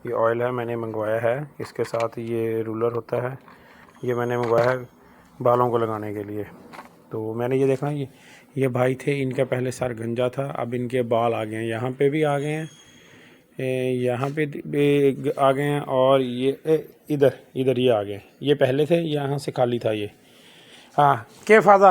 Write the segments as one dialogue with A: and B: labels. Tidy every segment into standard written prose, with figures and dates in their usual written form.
A: ये ऑयल है, मैंने मंगवाया है। इसके साथ ये रूलर होता है, ये मैंने मंगवाया है बालों को लगाने के लिए। तो मैंने ये देखा, ये भाई थे, इनका पहले सर गंजा था, अब इनके बाल आ गए हैं, यहाँ पे भी आ गए हैं, यहाँ पे भी आ गए हैं, और ये इधर इधर ये आ गए। ये पहले थे, यहाँ से खाली था ये। हाँ क्या फ़ायदा।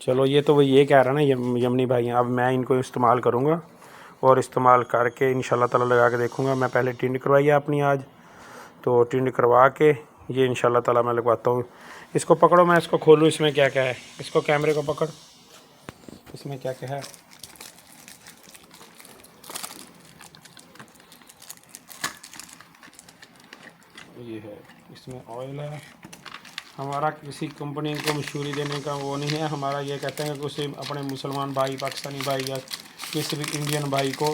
A: चलो, ये तो वही ये कह रहा ना यमनी भाई हैं। अब मैं इनको इस्तेमाल करूँगा और इस्तेमाल करके इंशाल्लाह ताला लगा के देखूँगा। मैं पहले टिंड करवाई है अपनी आज, तो टिंड करवा के ये इंशाल्लाह ताला मैं लगवाता हूँ। इसको पकड़ो, मैं इसको खोलूँ, इसमें क्या क्या है। इसको कैमरे को पकड़, इसमें क्या क्या है। ये है, इसमें ऑयल है। हमारा किसी कंपनी को मशहूरी देने का वो नहीं है, हमारा ये कहते हैं कि उसे अपने मुसलमान भाई, पाकिस्तानी भाई या किसी भी इंडियन भाई को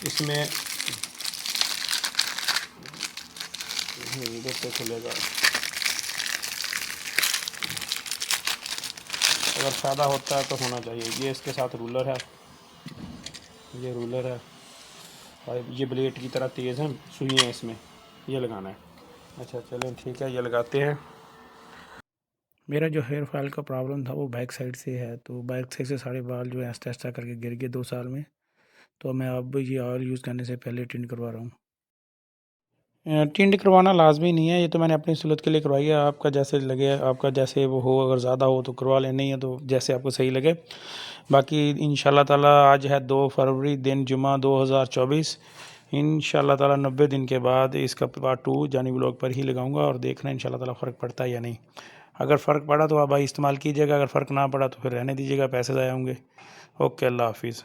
A: इसमें इधर से खुलेगा। अगर फ़ायदा होता है तो होना चाहिए। ये इसके साथ रूलर है, ये रूलर है, और ये ब्लेड की तरह तेज़ है, सुई है इसमें, ये लगाना है। अच्छा चलें ठीक है, ये लगाते हैं। मेरा जो हेयर फॉल का प्रॉब्लम था वो बैक साइड से है, तो बैक साइड से सारे बाल जो है आस्ते आस्ते करके गिर गए 2 साल में। तो मैं अब ये ऑयल यूज़ करने से पहले टिंड करवा रहा हूँ। टिंड करवाना लाजमी नहीं है, ये तो मैंने अपनी सहूलत के लिए करवाई है। आपका जैसे लगे, आपका जैसे वो हो, अगर ज़्यादा हो तो करवा लें, नहीं है तो जैसे आपको सही लगे। बाकी इंशाल्लाह ताला आज है 2 फरवरी, दिन जुमा 2024। इंशाल्लाह ताला 90 दिन के बाद इसका पार्ट 2 जानी व्लॉग पर ही लगाऊंगा, और देखना इंशाल्लाह ताला फ़र्क पड़ता है या नहीं। अगर फ़र्क पड़ा तो आप भाई इस्तेमाल कीजिएगा, अगर फ़र्क ना पड़ा तो फिर रहने दीजिएगा, पैसे ज़ाया होंगे। ओके, अल्लाह हाफिज़।